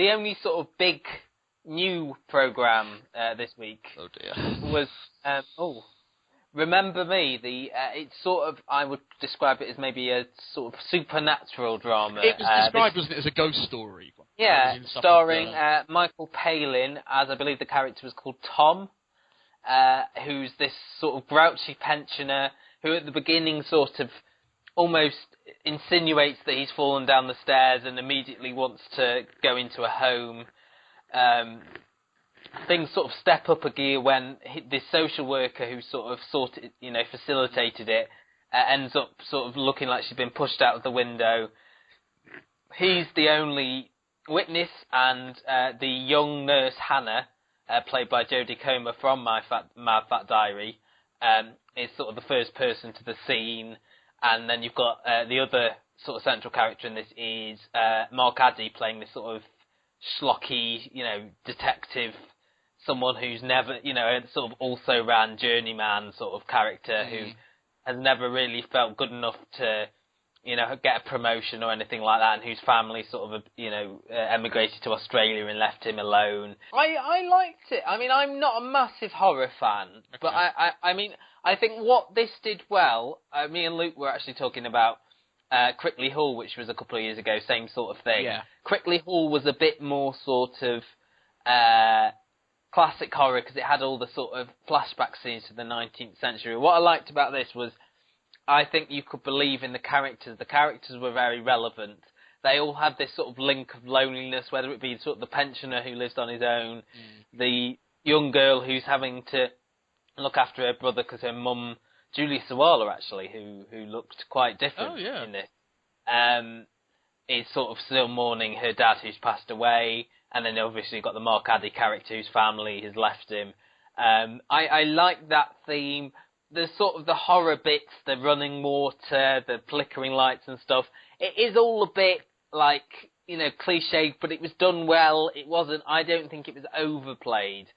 the only sort of big new program this week was Remember Me. It's sort of, I would describe it as maybe a sort of supernatural drama. It was described, wasn't it, as a ghost story? Yeah, starring Michael Palin, as I believe the character was called Tom, who's this sort of grouchy pensioner who at the beginning sort of almost insinuates that he's fallen down the stairs and immediately wants to go into a home. Things sort of step up a gear when this social worker who sort of facilitated it ends up sort of looking like she's been pushed out of the window. He's the only witness, and the young nurse Hannah, played by Jodie Comer from Mad Fat Diary, is sort of the first person to the scene. And then you've got the other sort of central character in this is Mark Addy, playing this sort of schlocky, detective, someone who's never, sort of also ran journeyman sort of character who has never really felt good enough to, get a promotion or anything like that, and whose family sort of, emigrated to Australia and left him alone. I liked it. I mean, I'm not a massive horror fan, but I mean, I think what this did well, me and Luke were actually talking about Crickley Hall, which was a couple of years ago, same sort of thing. Yeah. Crickley Hall was a bit more sort of classic horror because it had all the sort of flashback scenes to the 19th century. What I liked about this was I think you could believe in the characters. The characters were very relevant. They all had this sort of link of loneliness, whether it be sort of the pensioner who lives on his own, the young girl who's having to look after her brother because her mum, Julie Sawalha actually, who looked quite different in this, is sort of still mourning her dad who's passed away. And then obviously you've got the Mark Addy character whose family has left him. I like that theme. The sort of the horror bits, the running water, the flickering lights and stuff. It is all a bit like, cliched, but it was done well. I don't think it was overplayed.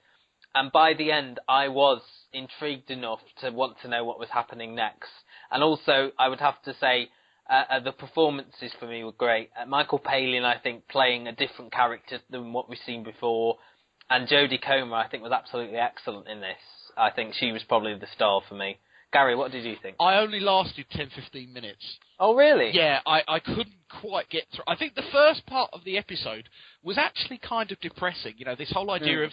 And by the end, I was intrigued enough to want to know what was happening next. And also, I would have to say, the performances for me were great. Michael Palin, I think, playing a different character than what we've seen before. And Jodie Comer, I think, was absolutely excellent in this. I think she was probably the star for me. Gary, what did you think? I only lasted 10-15 minutes. Oh, really? Yeah, I couldn't quite get through. I think the first part of the episode was actually kind of depressing. This whole idea of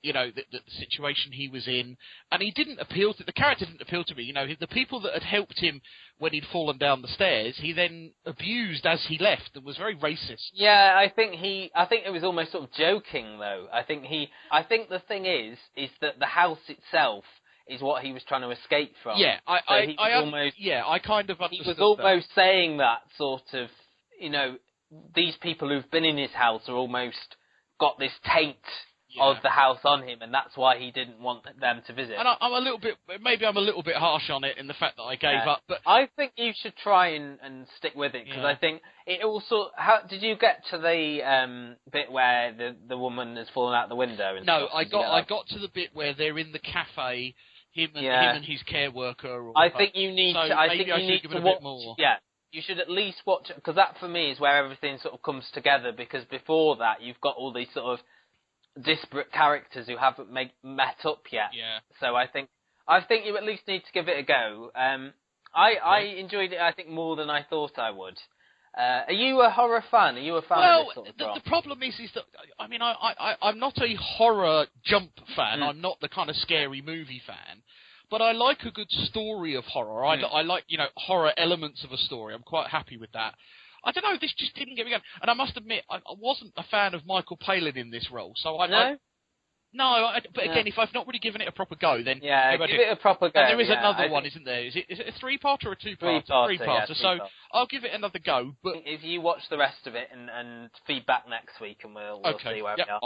the situation he was in, and the character didn't appeal to me. The people that had helped him when he'd fallen down the stairs, he then abused as he left and was very racist. Yeah, I think it was almost sort of joking though. I think the thing is that the house itself is what he was trying to escape from. Yeah, I kind of understood he was almost saying that sort of, these people who've been in his house are almost got this taint of the house on him, and that's why he didn't want them to visit. And I'm a little bit harsh on it in the fact that I gave up. But I think you should try and stick with it, because I think it also. Did you get to the bit where the woman has fallen out the window? And no, stuff? I got to the bit where they're in the cafe, him and his care worker. I think you need to. I think you need to watch. A bit more. Yeah. You should at least watch it, because that for me is where everything sort of comes together, because before that you've got all these sort of disparate characters who haven't met up yet. Yeah. So I think you at least need to give it a go. I enjoyed it, I think, more than I thought I would. Are you a horror fan? Are you a fan of this sort of drama? The problem is that, I mean, I'm not a horror jump fan. I'm not the kind of scary movie fan. But I like a good story of horror. I like, horror elements of a story. I'm quite happy with that. I don't know, this just didn't get me going. And I must admit, I wasn't a fan of Michael Palin in this role. So but again, if I've not really given it a proper go, then... Yeah, give it a proper go. And there is another one, isn't there? Is it a three-parter or a two-parter? Three-parter. So I'll give it another go. But if you watch the rest of it and feedback next week, and we'll see where we are.